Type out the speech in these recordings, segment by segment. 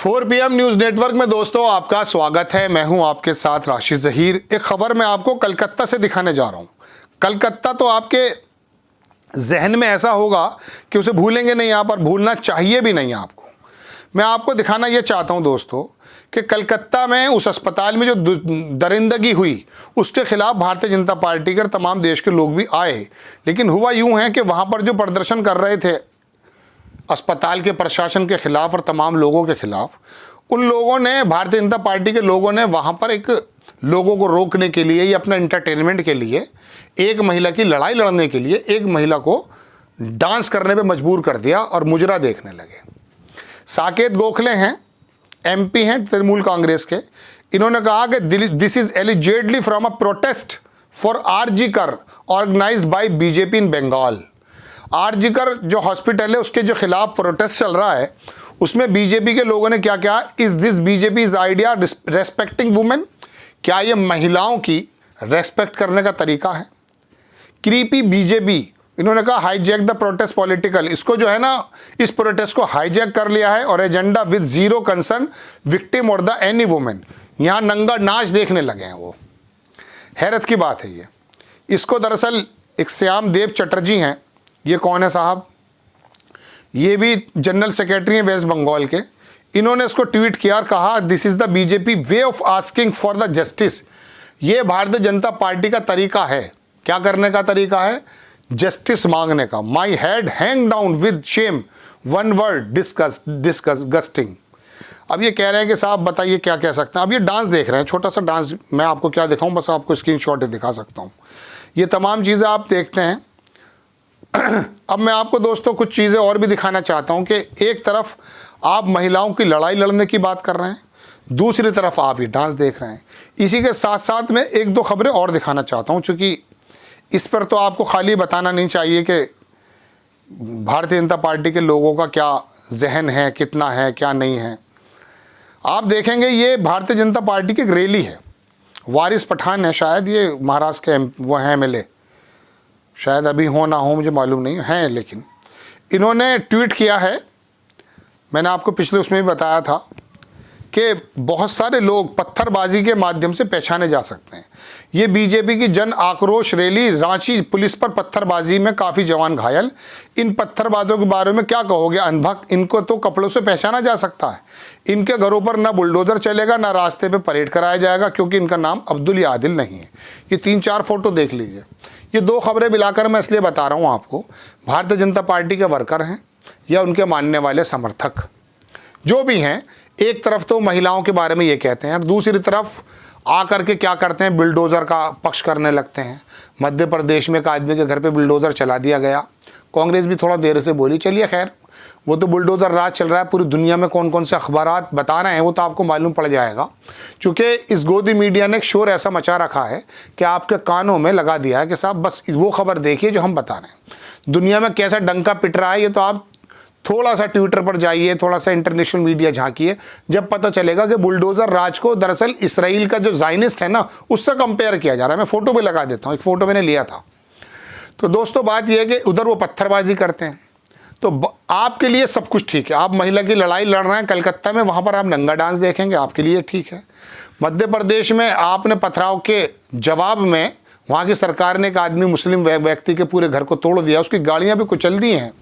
4 PM news network में दोस्तों आपका स्वागत है। मैं हूं आपके साथ राशिद ज़हीर। एक खबर मैं आपको कलकत्ता से दिखाने जा रहा हूं। कलकत्ता तो आपके जहन में ऐसा होगा कि उसे भूलेंगे नहीं आप, और भूलना चाहिए भी नहीं आपको। मैं आपको दिखाना ये चाहता हूं दोस्तों कि कलकत्ता में उस अस्पताल में जो दरिंदगी हुई उसके खिलाफ भारतीय जनता पार्टी के तमाम देश के लोग भी आए, लेकिन हुआ यूँ है कि वहाँ पर जो प्रदर्शन कर रहे थे अस्पताल के प्रशासन के खिलाफ और तमाम लोगों के खिलाफ, उन लोगों ने, भारतीय जनता पार्टी के लोगों ने वहाँ पर एक लोगों को रोकने के लिए या अपना एंटरटेनमेंट के लिए, एक महिला की लड़ाई लड़ने के लिए एक महिला को डांस करने पे मजबूर कर दिया और मुजरा देखने लगे। साकेत गोखले हैं, MP हैं तृणमूल कांग्रेस के। इन्होंने कहा कि this is allegedly from a protest for RG Kar organised by BJP in Bengal. RG Kar जो हॉस्पिटल है उसके जो खिलाफ प्रोटेस्ट चल रहा है उसमें बीजेपी के लोगों ने क्या किया, is this BJP's idea respecting women? क्या ये महिलाओं की रेस्पेक्ट करने का तरीका है? क्रीपी बीजेपी, इन्होंने कहा हाईजैक द प्रोटेस्ट पॉलिटिकल। इसको जो है ना, इस प्रोटेस्ट को हाईजैक कर लिया है और agenda with zero concern victim और द एनी वुमेन। यहाँ नंगा नाच देखने लगे हैं वो। हैरत की बात है ये। इसको दरअसल एक श्याम देव चटर्जी हैं, ये कौन है साहब? ये भी जनरल सेक्रेटरी हैं वेस्ट बंगाल के। इन्होंने इसको ट्वीट किया और कहा this is the BJP way of asking for the justice. ये भारतीय जनता पार्टी का तरीका है। क्या करने का तरीका है? जस्टिस मांगने का। My head hang down with shame, one word disgusting. अब ये कह रहे हैं कि साहब बताइए क्या कह सकते हैं। अब ये डांस देख रहे हैं, छोटा सा डांस। मैं आपको क्या दिखाऊं, बस आपको स्क्रीनशॉट दिखा सकता हूं। ये तमाम चीज़ें आप देखते हैं। अब मैं आपको दोस्तों कुछ चीज़ें और भी दिखाना चाहता हूं कि एक तरफ आप महिलाओं की लड़ाई लड़ने की बात कर रहे हैं, दूसरी तरफ आप ये डांस देख रहे हैं। इसी के साथ साथ मैं एक दो खबरें और दिखाना चाहता हूं, चूँकि इस पर तो आपको खाली बताना नहीं चाहिए कि भारतीय जनता पार्टी के लोगों का क्या जहन है, कितना है, क्या नहीं है। आप देखेंगे ये भारतीय जनता पार्टी की एक रैली है। वारिस पठान है शायद, ये महाराष्ट्र के वो हैं MLA, शायद अभी हो ना हो मुझे मालूम नहीं है, लेकिन इन्होंने ट्वीट किया है। मैंने आपको पिछले उसमें भी बताया था कि बहुत सारे लोग पत्थरबाजी के माध्यम से पहचाने जा सकते हैं। ये बीजेपी की जन आक्रोश रैली, रांची पुलिस पर पत्थरबाजी में काफ़ी जवान घायल। इन पत्थरबाजों के बारे में क्या कहोगे अनभक्त? इनको तो कपड़ों से पहचाना जा सकता है। इनके घरों पर ना बुलडोज़र चलेगा, ना रास्ते पे परेड कराया जाएगा, क्योंकि इनका नाम अब्दुल या आदिल नहीं है। ये 3-4 फोटो देख लीजिए। ये 2 खबरें मिलाकर मैं इसलिए बता रहा हूँ आपको, भारतीय जनता पार्टी के वर्कर हैं या उनके मानने वाले समर्थक जो भी हैं, एक तरफ तो महिलाओं के बारे में ये कहते हैं और दूसरी तरफ आकर के क्या करते हैं, बुलडोज़र का पक्ष करने लगते हैं। मध्य प्रदेश में एक आदमी के घर पे बुलडोज़र चला दिया गया। कांग्रेस भी थोड़ा देर से बोली, चलिए खैर, वो तो बुलडोज़र राज चल रहा है। पूरी दुनिया में कौन कौन से अखबारात बता रहे हैं वो तो आपको मालूम पड़ जाएगा, क्योंकि इस गोदी मीडिया ने एक शोर ऐसा मचा रखा है कि आपके कानों में लगा दिया है कि साहब बस वो खबर देखिए जो हम बता रहे हैं। दुनिया में कैसा डंका पिट रहा है ये तो आप थोड़ा सा ट्विटर पर जाइए, थोड़ा सा इंटरनेशनल मीडिया झांकिए, जब पता चलेगा कि बुलडोज़र राज को दरअसल इसराइल का जो ज़ायनिस्ट है ना, उससे कंपेयर किया जा रहा है। मैं फ़ोटो भी लगा देता हूँ, एक फ़ोटो मैंने लिया था। तो दोस्तों बात यह है कि उधर वो पत्थरबाजी करते हैं, तो आपके लिए सब कुछ ठीक है। आप महिला की लड़ाई लड़ रहे हैं कलकत्ता में, वहाँ पर आप नंगा डांस देखेंगे, आपके लिए ठीक है। मध्य प्रदेश में आपने पथराव के जवाब में वहाँ की सरकार ने एक आदमी मुस्लिम व्यक्ति के पूरे घर को तोड़ दिया, उसकी गाड़ियाँ भी कुचल दी हैं।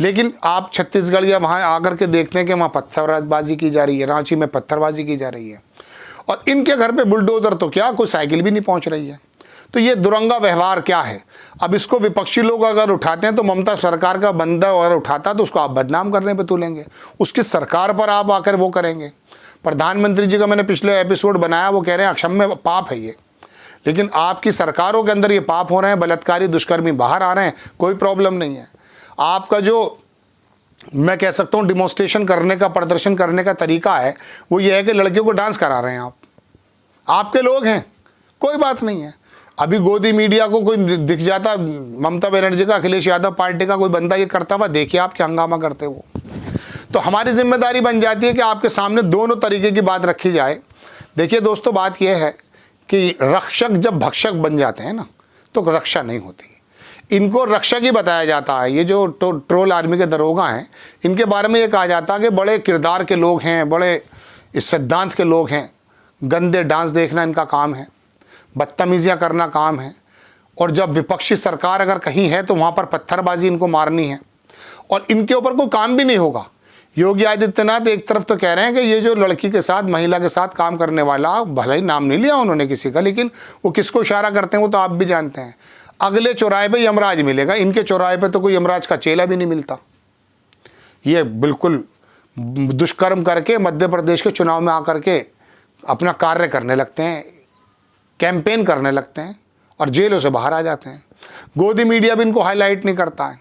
लेकिन आप छत्तीसगढ़ या वहाँ आकर के देखते हैं कि वहाँ पत्थरबाजी की जा रही है, रांची में पत्थरबाजी की जा रही है, और इनके घर पे बुलडोज़र तो क्या, कोई साइकिल भी नहीं पहुँच रही है। तो ये दुरंगा व्यवहार क्या है? अब इसको विपक्षी लोग अगर उठाते हैं तो ममता सरकार का बंदा अगर उठाता तो उसको आप बदनाम करने पे तुलेंगे, उसकी सरकार पर आप आकर वो करेंगे। प्रधानमंत्री जी का मैंने पिछले एपिसोड बनाया, वो कह रहे हैं अक्षम्य पाप है ये, लेकिन आपकी सरकारों के अंदर ये पाप हो रहे हैं, बलात्कारी दुष्कर्मी बाहर आ रहे हैं, कोई प्रॉब्लम नहीं है। आपका जो मैं कह सकता हूँ डिमॉन्स्ट्रेशन करने का, प्रदर्शन करने का तरीका है वो ये है कि लड़कियों को डांस करा रहे हैं आप, आपके लोग हैं, कोई बात नहीं है। अभी गोदी मीडिया को कोई दिख जाता, ममता बनर्जी का, अखिलेश यादव पार्टी का कोई बंदा ये करता हुआ, देखिए आप क्या हंगामा करते हो। तो हमारी जिम्मेदारी बन जाती है कि आपके सामने दोनों तरीके की बात रखी जाए। देखिए दोस्तों बात यह है कि रक्षक जब भक्षक बन जाते हैं ना तो रक्षा नहीं होती। इनको रक्षक ही बताया जाता है। ये जो ट्रोल आर्मी के दरोगा हैं, इनके बारे में ये कहा जाता है कि बड़े किरदार के लोग हैं, बड़े इस सिद्धांत के लोग हैं। गंदे डांस देखना इनका काम है, बदतमीजियाँ करना काम है, और जब विपक्षी सरकार अगर कहीं है तो वहाँ पर पत्थरबाजी इनको मारनी है, और इनके ऊपर कोई काम भी नहीं होगा। योगी आदित्यनाथ एक तरफ तो कह रहे हैं कि ये जो लड़की के साथ, महिला के साथ काम करने वाला, भले ही नाम नहीं लिया उन्होंने किसी का, लेकिन वो किसको इशारा करते हैं वो तो आप भी जानते हैं। अगले चौराहे पे यमराज मिलेगा, इनके चौराहे पे तो कोई यमराज का चेला भी नहीं मिलता। ये बिल्कुल दुष्कर्म करके मध्य प्रदेश के चुनाव में आकर के अपना कार्य करने लगते हैं, कैंपेन करने लगते हैं और जेलों से बाहर आ जाते हैं। गोदी मीडिया भी इनको हाईलाइट नहीं करता है।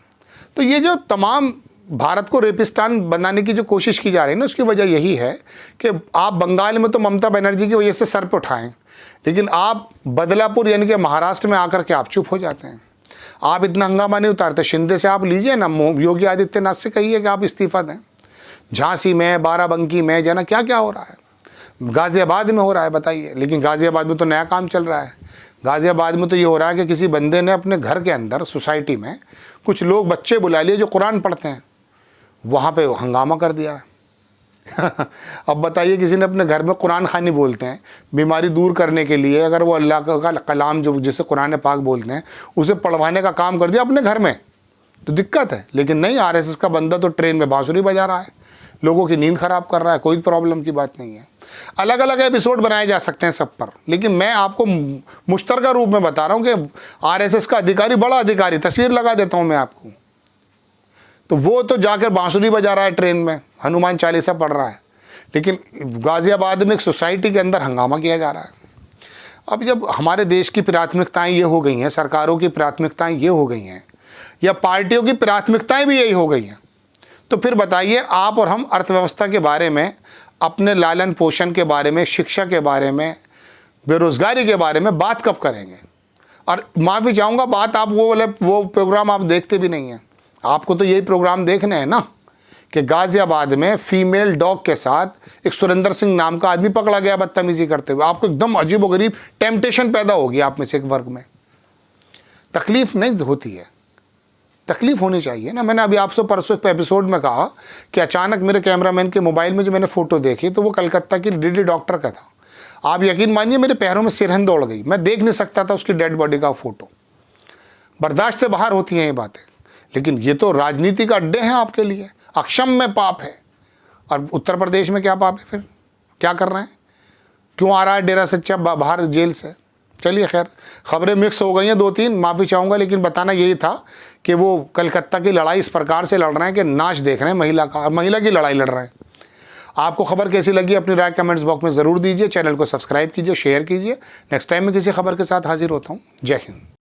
तो ये जो तमाम भारत को रेपिस्तान बनाने की जो कोशिश की जा रही है ना, उसकी वजह यही है कि आप बंगाल में तो ममता बनर्जी की वजह से सर पे उठाएं, लेकिन आप बदलापुर यानी कि महाराष्ट्र में आकर के आप चुप हो जाते हैं। आप इतना हंगामा नहीं उतारते। शिंदे से आप लीजिए ना, योगी आदित्यनाथ से कहिए कि आप इस्तीफा दें। झांसी में, बाराबंकी में, जाना क्या क्या हो रहा है, गाज़ियाबाद में हो रहा है बताइए। लेकिन गाज़ियाबाद में तो नया काम चल रहा है। गाज़ियाबाद में तो ये हो रहा है कि किसी बंदे ने अपने घर के अंदर सोसाइटी में कुछ लोग बच्चे बुला लिए जो कुरान पढ़ते हैं, वहाँ पे हंगामा कर दिया है। अब बताइए, किसी ने अपने घर में कुरान खानी बोलते हैं, बीमारी दूर करने के लिए, अगर वो अल्लाह का कलाम जो जिसे कुरान पाक बोलते हैं उसे पढ़वाने का काम कर दिया अपने घर में, तो दिक्कत है। लेकिन नहीं, आरएसएस का बंदा तो ट्रेन में बांसुरी बजा रहा है, लोगों की नींद खराब कर रहा है, कोई प्रॉब्लम की बात नहीं है। अलग अलग एपिसोड बनाए जा सकते हैं सब पर, लेकिन मैं आपको मुश्तरका रूप में बता रहा हूँ कि आरएसएस का अधिकारी, बड़ा अधिकारी, तस्वीर लगा देता हूँ मैं आपको, तो वो तो जाकर बांसुरी बजा रहा है ट्रेन में, हनुमान चालीसा पढ़ रहा है, लेकिन गाज़ियाबाद में एक सोसाइटी के अंदर हंगामा किया जा रहा है। अब जब हमारे देश की प्राथमिकताएं ये हो गई हैं, सरकारों की प्राथमिकताएं ये हो गई हैं, या पार्टियों की प्राथमिकताएं भी यही हो गई हैं, तो फिर बताइए आप और हम अर्थव्यवस्था के बारे में, अपने लालन पोषण के बारे में, शिक्षा के बारे में, बेरोज़गारी के बारे में बात कब करेंगे। और माफ़ी चाहूँगा, बात आप वो प्रोग्राम आप देखते भी नहीं हैं। आपको तो यही प्रोग्राम देखने हैं ना कि गाज़ियाबाद में फीमेल डॉग के साथ एक सुरेंद्र सिंह नाम का आदमी पकड़ा गया बदतमीज़ी करते हुए। आपको एकदम अजीबोगरीब टेम्पटेशन पैदा होगी आप में से एक वर्ग में। तकलीफ़ नहीं होती है, तकलीफ़ होनी चाहिए ना। मैंने अभी आपसे परसों एपिसोड में कहा कि अचानक मेरे कैमरामैन के मोबाइल में जो मैंने फ़ोटो देखी तो वो कलकत्ता की डीडी डॉक्टर का था। आप यकीन मानिए मेरे पैरों में सिरहन दौड़ गई, मैं देख नहीं सकता था उसकी डेड बॉडी का फ़ोटो। बर्दाश्त से बाहर होती हैं ये बातें, लेकिन ये तो राजनीति का अड्डे हैं आपके लिए। अक्षम्य पाप है। और उत्तर प्रदेश में क्या पाप है फिर, क्या कर रहे हैं, क्यों आ रहा है डेरा सच्चा बाहर जेल से। चलिए खैर, खबरें मिक्स हो गई हैं दो तीन, माफ़ी चाहूँगा, लेकिन बताना यही था कि वो कलकत्ता की लड़ाई इस प्रकार से लड़ रहे हैं कि नाच देख रहे हैं महिला का, और महिला की लड़ाई लड़ रहे हैं। आपको खबर कैसी लगी अपनी राय कमेंट्स बॉक्स में ज़रूर दीजिए। चैनल को सब्सक्राइब कीजिए, शेयर कीजिए। नेक्स्ट टाइम मैं किसी खबर के साथ हाजिर होता हूँ। जय हिंद।